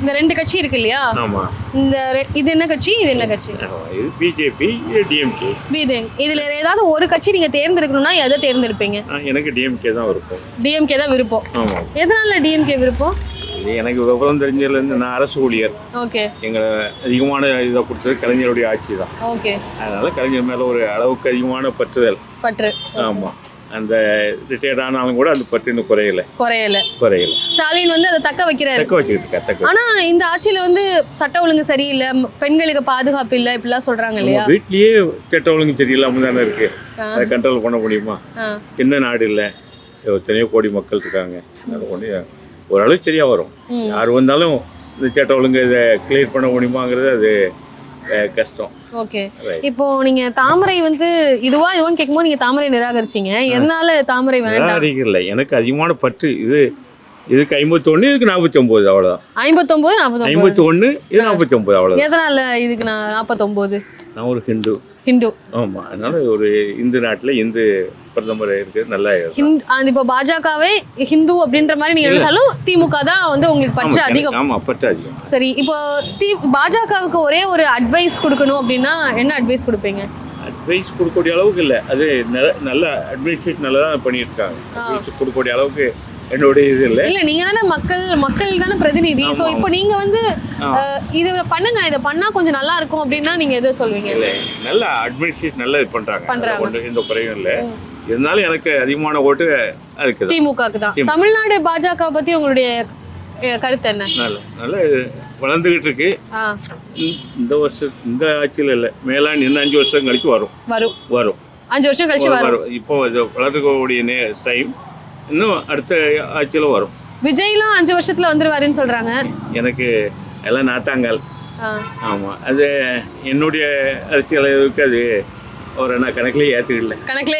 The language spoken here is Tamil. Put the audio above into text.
இந்த ரெண்டு கட்சி இருக்கு இல்லையா? ஆமா. இது என்ன கட்சி, இது என்ன கட்சி? இது பிஜேபி, இது டிஎம்கே. இதுல ஏதாவது ஒரு கட்சி நீங்க தேர்ந்தெடுக்கணும்னா எதை தேர்ந்தெடுப்பீங்க? எனக்கு டிஎம்கே தான் விருப்பம். டிஎம்கே தான் விருப்பம். ஆமா. எதனால டிஎம்கே விருப்பம்? எனக்கு விவரம் தெரிஞ்சதுலேருந்து நான் அரசு ஊழியர். ஓகே. எங்களை அதிகமான இதை கொடுத்தது கலைஞருடைய ஆட்சி தான். ஓகே. அதனால கலைஞர் மேல ஒரு அளவுக்கு அதிகமான பற்று. ஆமா. அந்த ரிட்டையர்ட் ஆனாலும் கூட அந்த பற்று இன்னும் குறையல. ஸ்டாலின் வந்து அதை தக்க வைக்கிறாரு. ஆனா இந்த ஆட்சியில வந்து சட்ட ஒழுங்கு சரியில்லை, பெண்களுக்கு பாதுகாப்பு இல்லை, இப்படிலாம் சொல்றாங்க இல்லையா? வீட்லயே சட்ட ஒழுங்கு சரியில்லாம தானே இருக்கு. அதை கண்ட்ரோல் பண்ண முடியுமா? என்ன நாடு இல்லை, எத்தனையோ கோடி மக்கள் இருக்காங்க. ஓரளவுக்கு சரியா வரும். யார் வந்தாலும் இந்த சட்ட ஒழுங்கு இதை கிளியர் பண்ண முடியுமாங்கிறது அது கஷ்டம். ஓகே. இப்போ நீங்க தாமரை வந்து இதுவான்னு கேட்கும்போது நீங்க தாமரை நிராகரிச்சீங்க. எதனால தாமரை வேண்டாம்? இல்லை, எனக்கு அதிகமான பற்று. இதுக்கு 51, இதுக்கு 49, அவ்வளவுதான். 59, 51, இது 49, அவ்வளவுதான். எதனால இதுக்கு 49? நான் ஒரு ஹிந்து. ஆமா. அதனால ஒரு இந்து நாட்டுல இந்து பிரதமர் இருக்கு. நல்லா இப்போ பாஜகவே ஹிந்து அப்படின்ற மாதிரி நீங்க நினைச்சாலும் திமுக தான் வந்து உங்களுக்கு பற்று அதிகம். ஆமா, பற்று அதிகம். சரி, இப்போ பாஜகவுக்கு ஒரே ஒரு அட்வைஸ் கொடுக்கணும் அப்படின்னா என்ன அட்வைஸ் கொடுப்பீங்க? அட்வைஸ் கொடுக்கக்கூடிய அளவுக்கு இல்லை. அது நல்ல அட்மினிஸ்ட்ரேட் நல்லா தான் பண்ணிட்டு இருக்காங்க. அட்வைஸ் கொடுக்கக்கூடிய அளவுக்கு என்னுடைய இது இல்லை. நீங்க தானே மக்கள் தானே பிரதிநிதி. ஸோ இப்போ நீங்க வந்து இதை பண்ணுங்க, இதை பண்ணா கொஞ்சம் நல்லா இருக்கும் அப்படின்னா நீங்க எதை சொல்வீங்க? இல்லை, நல்ல அட்மினிஸ்ட்ரேட் நல்லா இது பண்றாங்க. எந்த குறையும் இல்லை. இருந்தாலும் எனக்கு அதிகமான ஓட்டு அதுக்கு திமுகவுக்கு தான். தமிழ்நாடு பாஜக பத்தி உங்களுடைய கருத்து என்ன? நல்ல வளர்ந்துகிட்டு இருக்கு. இந்த வருஷம் இந்த ஆட்சியில் இல்லை, மேலாண் இன்னும் 5 வருஷம் கழிச்சு வரும். 5 வருஷம் கழிச்சு வரும். இப்போ வளர்ந்துக்கூடிய டைம் இன்னும் அடுத்த ஆட்சியில் வரும். விஜய்லாம் 5 வருஷத்துல வந்துருவாருன்னு சொல்றாங்க. எனக்கு எல்லாம் நாத்தாங்கால். ஆமா, அது என்னுடைய அரசியலுக்கு அது ஒரு நான் கணக்கிலே ஏற்றுக்கல. நன்றி.